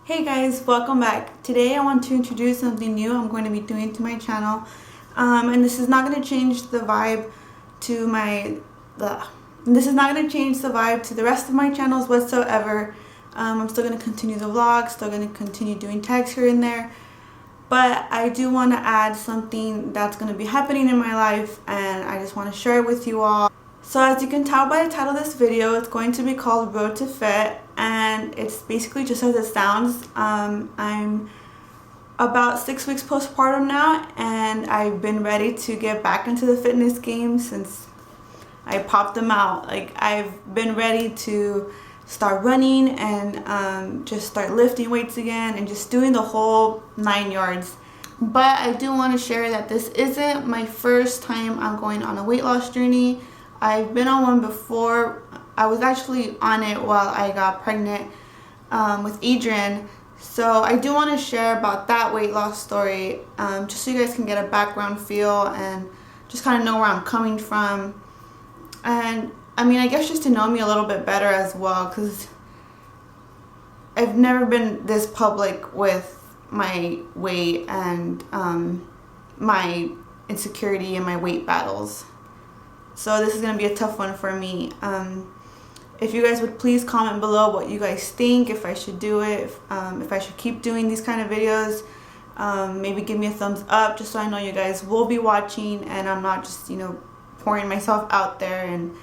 Hey guys, welcome back. Today I want to introduce something new I'm going to be doing to my channel. And this is not going to change the vibe to this is not going to change the vibe to the rest of my channels whatsoever. I'm still going to continue the vlog, still going to continue doing tags here and there. But I do want to add something that's going to be happening in my life, and I just want to share it with you all. So as you can tell by the title of this video, it's going to be called Road to Fit, and it's basically just as it sounds. I'm about 6 weeks postpartum now, and I've been ready to get back into the fitness game since I popped them out. Like, I've been ready to start running and just start lifting weights again and just doing the whole 9 yards. But I do want to share that this isn't my first time I'm going on a weight loss journey. I've been on one before. I was actually on it while I got pregnant with Adrian. So I do want to share about that weight loss story, just so you guys can get a background feel and just kind of know where I'm coming from. And I mean, I guess just to know me a little bit better as well, because I've never been this public with my weight and my insecurity and my weight battles. So this is going to be a tough one for me. If you guys would please comment below what you guys think, if I should do it, if I should keep doing these kind of videos. Maybe give me a thumbs up just so I know you guys will be watching and I'm not just, pouring myself out there and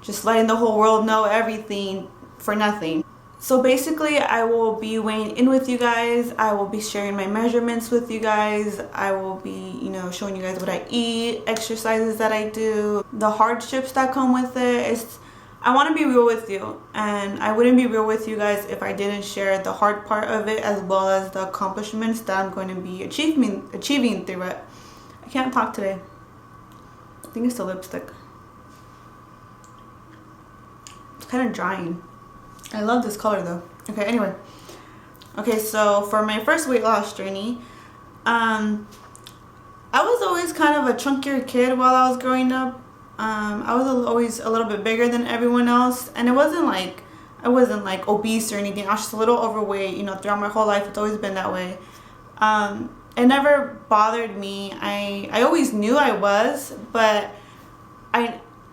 just letting the whole world know everything for nothing. So basically, I will be weighing in with you guys. I will be sharing my measurements with you guys. I will be, showing you guys what I eat, exercises that I do, the hardships that come with it. I want to be real with you, and I wouldn't be real with you guys if I didn't share the hard part of it as well as the accomplishments that I'm going to be achieving through it. I can't talk today. I think it's the lipstick. It's kind of drying. I love this color though. Okay, anyway. Okay, so for my first weight loss journey, I was always kind of a chunkier kid while I was growing up. I was always a little bit bigger than everyone else, and I wasn't like obese or anything. I was just a little overweight, throughout my whole life. It's always been that way. It never bothered me. I always knew I was, but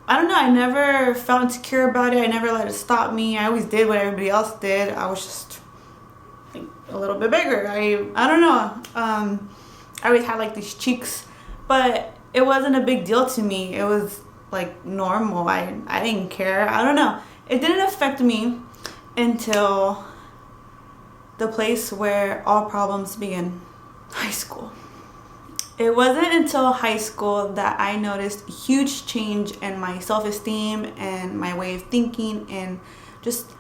I don't know, I never felt insecure about it. I never let it stop me. I always did what everybody else did. I was just like a little bit bigger. I don't know. I always had like these cheeks, but it wasn't a big deal to me. It was like normal. I didn't care. I don't know. It didn't affect me until the place where all problems begin, high school. It wasn't until high school that I noticed a huge change in my self-esteem and my way of thinking, and just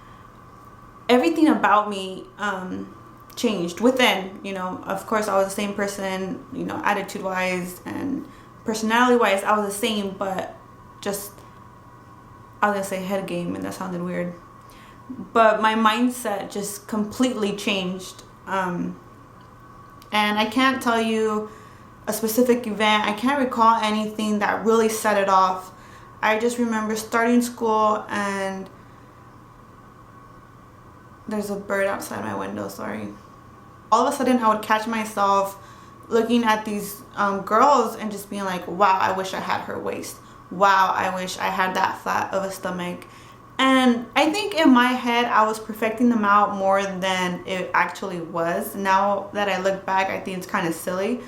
everything about me changed within. Of course I was the same person, attitude-wise and personality-wise I was the same, but just, I was gonna say head game, and that sounded weird. But my mindset just completely changed. And I can't tell you a specific event. I can't recall anything that really set it off. I just remember starting school, and there's a bird outside my window, sorry. All of a sudden I would catch myself looking at these girls and just being like, wow, I wish I had her waist. Wow, I wish I had that flat of a stomach. And I think in my head I was perfecting them out more than it actually was. Now that I look back, I think it's kind of silly.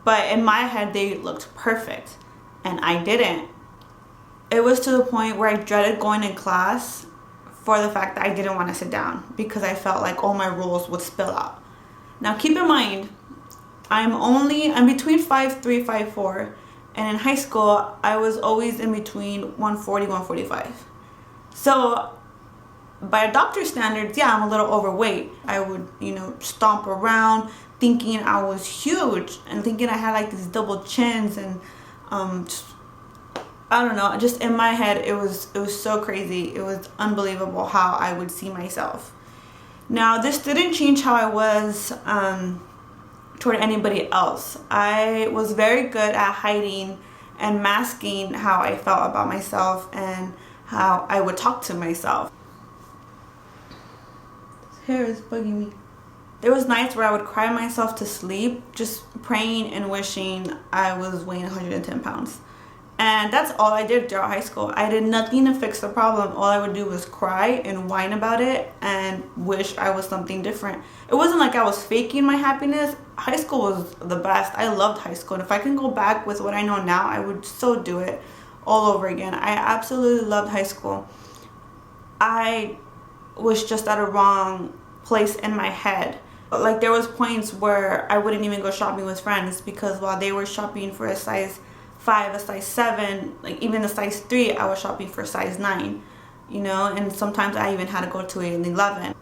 But in my head, they looked perfect, and I didn't. It was to the point where I dreaded going in class for the fact that I didn't want to sit down because I felt like all my rules would spill out. Now keep in mind, I'm between 5'3", 5'4", and in high school, I was always in between 140, 145. So by doctor standards, yeah, I'm a little overweight. I would, stomp around thinking I was huge and thinking I had like these double chins, and I don't know, just in my head it was so crazy. It was unbelievable how I would see myself. Now this didn't change how I was toward anybody else. I was very good at hiding and masking how I felt about myself and how I would talk to myself. This hair is bugging me. There was nights where I would cry myself to sleep just praying and wishing I was weighing 110 pounds. And that's all I did throughout high school. I did nothing to fix the problem. All I would do was cry and whine about it and wish I was something different. It wasn't like I was faking my happiness. High school was the best. I loved high school. And if I can go back with what I know now, I would so do it all over again. I absolutely loved high school. I was just at a wrong place in my head. Like, there was points where I wouldn't even go shopping with friends because while they were shopping for a size 5, a size 7, like even a size 3, I was shopping for size 9, you know, and sometimes I even had to go to an 11.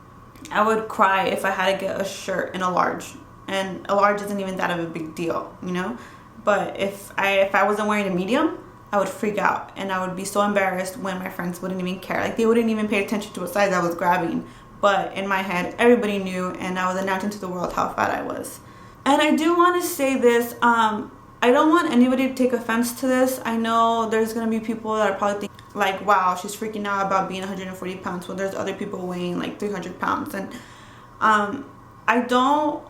I would cry if I had to get a shirt in a large, and a large isn't even that of a big deal, you know, but if I wasn't wearing a medium, I would freak out and I would be so embarrassed when my friends wouldn't even care. Like, they wouldn't even pay attention to what size I was grabbing, but in my head, everybody knew, and I was announcing to the world how fat I was. And I do want to say this, I don't want anybody to take offense to this. I know there's going to be people that are probably thinking, like, wow, she's freaking out about being 140 pounds when there's other people weighing like 300 pounds. And I don't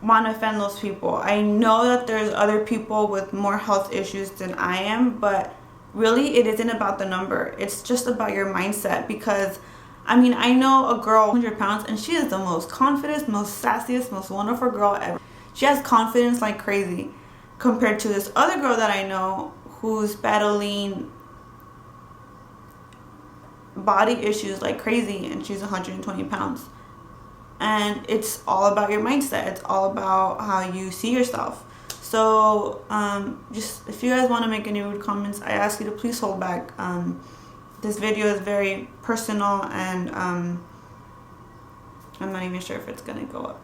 want to offend those people. I know that there's other people with more health issues than I am, but really it isn't about the number. It's just about your mindset. Because I mean, I know a girl 100 pounds and she is the most confident, most sassiest, most wonderful girl ever. She has confidence like crazy, compared to this other girl that I know who's battling body issues like crazy, and she's 120 pounds. And it's all about your mindset. It's all about how you see yourself. So just if you guys want to make any rude comments, I ask you to please hold back. This video is very personal, and I'm not even sure if it's gonna go up.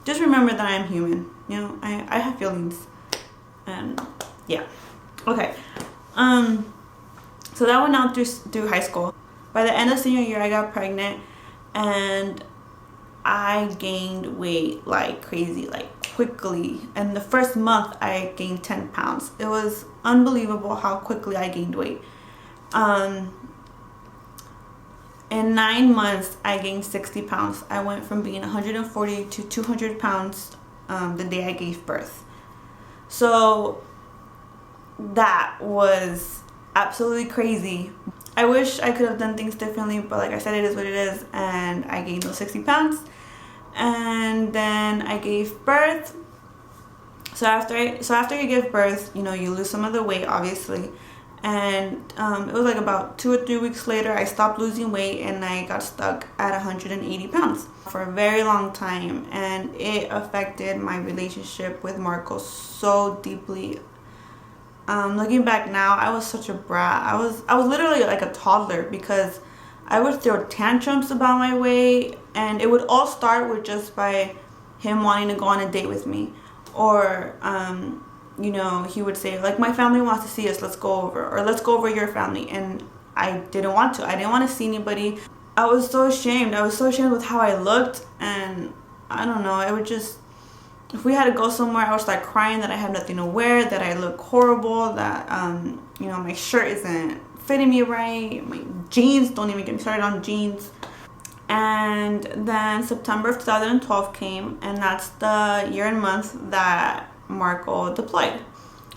Just remember that I am human, you know, I have feelings. And yeah, okay, so that went out through high school. By the end of senior year, I got pregnant, and I gained weight like crazy, like quickly. And the first month I gained 10 pounds. It was unbelievable how quickly I gained weight. In 9 months I gained 60 pounds. I went from being 140 to 200 pounds the day I gave birth. So that was absolutely crazy. I wish I could have done things differently, but like I said, it is what it is, and I gained those 60 pounds. And then I gave birth. So after you give birth, you know, you lose some of the weight, obviously. And it was like about 2 or 3 weeks later, I stopped losing weight and I got stuck at 180 pounds for a very long time. And it affected my relationship with Marco so deeply. Looking back now, I was such a brat. I was literally like a toddler, because I would throw tantrums about my weight, and it would all start with just by him wanting to go on a date with me, or you know, he would say like, my family wants to see us, let's go over, or let's go over your family, and I didn't want to. I didn't want to see anybody. I was so ashamed. I was so ashamed with how I looked, and I don't know, it would just, if we had to go somewhere, I would start crying that I have nothing to wear, that I look horrible, that you know, my shirt isn't fitting me right, my jeans, don't even get me started on jeans. And then September of 2012 came, and that's the year and month that Marco deployed.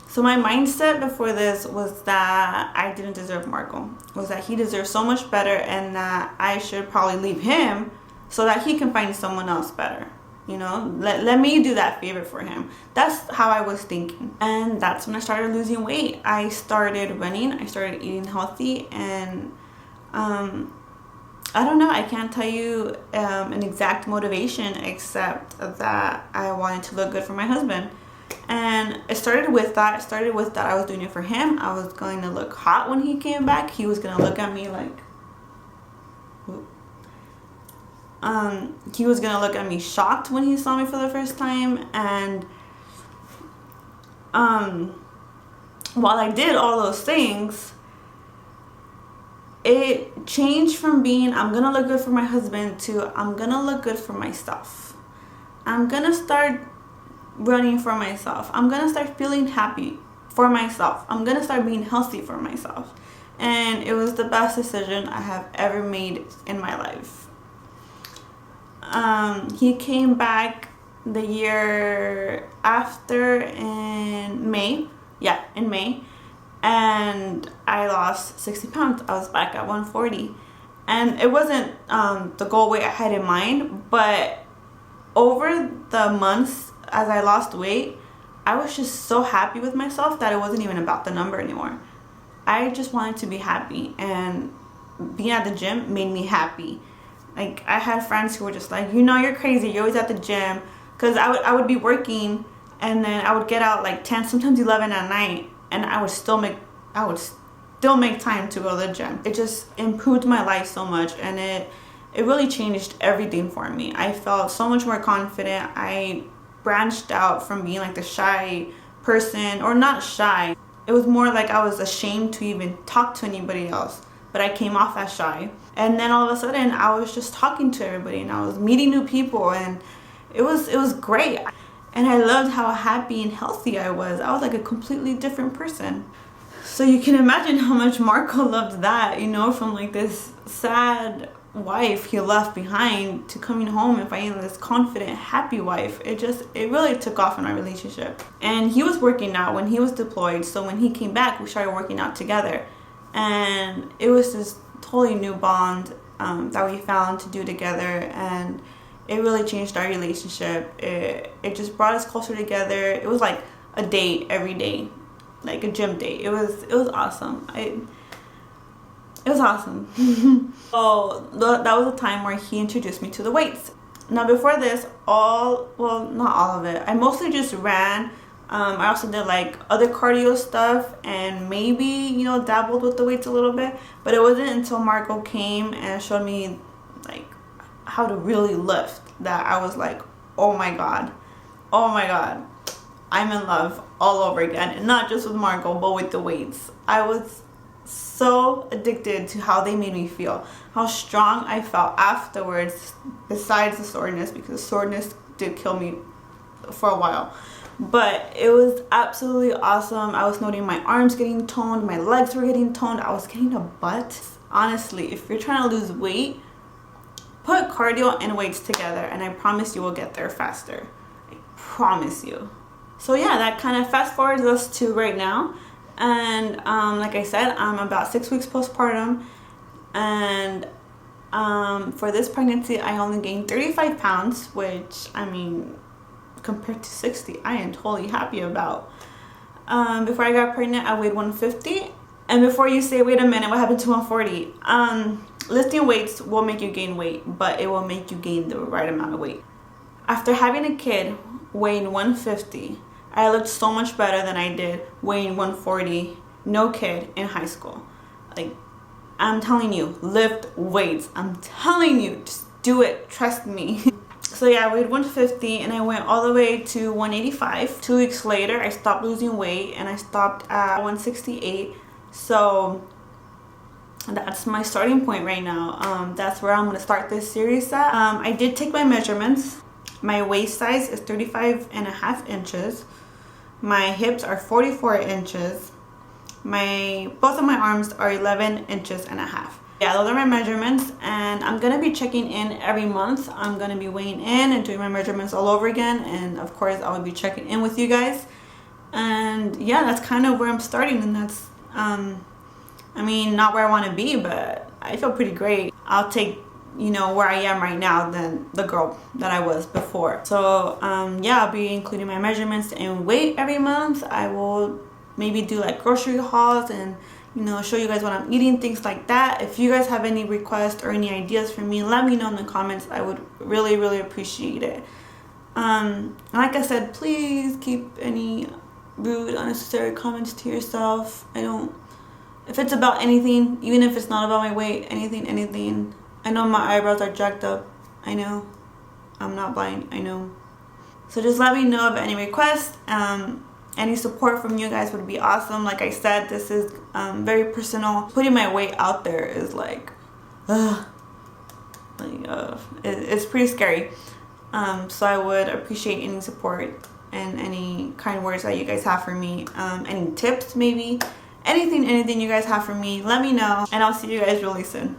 So my mindset before this was that I didn't deserve Marco, was that he deserved so much better, and that I should probably leave him so that he can find someone else better. You know, let me do that favor for him. That's how I was thinking. And that's when I started losing weight. I started running, I started eating healthy, and I don't know, I can't tell you an exact motivation, except that I wanted to look good for my husband. And it started with that. I was doing it for him. I was going to look hot when he came back. He was going to look at me like, he was gonna look at me shocked when he saw me for the first time. And while I did all those things, it changed from being I'm gonna look good for my husband to I'm gonna look good for myself. I'm gonna start running for myself. I'm gonna start feeling happy for myself. I'm gonna start being healthy for myself. And it was the best decision I have ever made in my life. He came back the year after in May. Yeah, in May. And I lost 60 pounds. I was back at 140. And it wasn't the goal weight I had in mind, but over the months as I lost weight, I was just so happy with myself that it wasn't even about the number anymore. I just wanted to be happy, and being at the gym made me happy. Like, I had friends who were just like, you're crazy, you're always at the gym. Because I would be working, and then I would get out like 10, sometimes 11 at night, and I would still make time to go to the gym. It just improved my life so much, and it really changed everything for me. I felt so much more confident. I branched out from being like the shy person, or not shy. It was more like I was ashamed to even talk to anybody else, but I came off as shy. And then all of a sudden I was just talking to everybody, and I was meeting new people, and it was great. And I loved how happy and healthy I was. I was like a completely different person. So you can imagine how much Marco loved that, from like this sad wife he left behind to coming home and finding this confident, happy wife. It really took off in our relationship. And he was working out when he was deployed, so when he came back, we started working out together. And it was this totally new bond that we found to do together, and it really changed our relationship. It just brought us closer together. It was like a date every day, like a gym date. It was awesome. It was awesome. So that was a time where he introduced me to the weights. Now before this, not all of it, I mostly just ran. I also did like other cardio stuff, and maybe dabbled with the weights a little bit, but it wasn't until Marco came and showed me like how to really lift that I was like, oh my god, I'm in love all over again. And not just with Marco, but with the weights. I was so addicted to how they made me feel, how strong I felt afterwards, besides the soreness, because the soreness did kill me for a while. But it was absolutely awesome. I was noticing my arms getting toned, my legs were getting toned, I was getting a butt. Honestly, if you're trying to lose weight, put cardio and weights together, and I promise you will get there faster. I promise you. So yeah, that kind of fast forwards us to right now. And like I said, I'm about 6 weeks postpartum, and for this pregnancy I only gained 35 pounds, which, I mean, compared to 60, I am totally happy about. Before I got pregnant, I weighed 150. And before you say, wait a minute, what happened to 140? Lifting weights will make you gain weight, but it will make you gain the right amount of weight. After having a kid weighing 150, I looked so much better than I did weighing 140, no kid, in high school. Like, I'm telling you, lift weights. I'm telling you, just do it. Trust me. So yeah, I weighed 150 and I went all the way to 185. 2 weeks later, I stopped losing weight and I stopped at 168. So that's my starting point right now. That's where I'm going to start this series at. I did take my measurements. My waist size is 35.5 inches. My hips are 44 inches. Both of my arms are 11 inches and a half. Yeah, those are my measurements, and I'm gonna be checking in every month. I'm gonna be weighing in and doing my measurements all over again, and of course I will be checking in with you guys. And yeah, that's kind of where I'm starting, and that's I mean, not where I want to be, but I feel pretty great. I'll take where I am right now than the girl that I was before. So yeah, I'll be including my measurements and weight every month. I will maybe do like grocery hauls and show you guys what I'm eating, things like that. If you guys have any requests or any ideas for me, let me know in the comments. I would really, really appreciate it. And like I said, please keep any rude, unnecessary comments to yourself. If it's about anything, even if it's not about my weight, anything. I know my eyebrows are jacked up. I know. I'm not blind. I know. So just let me know of any requests. Any support from you guys would be awesome. Like I said, this is very personal. Putting my weight out there is it's pretty scary. So I would appreciate any support and any kind words that you guys have for me. Any tips maybe. Anything you guys have for me, let me know. And I'll see you guys really soon.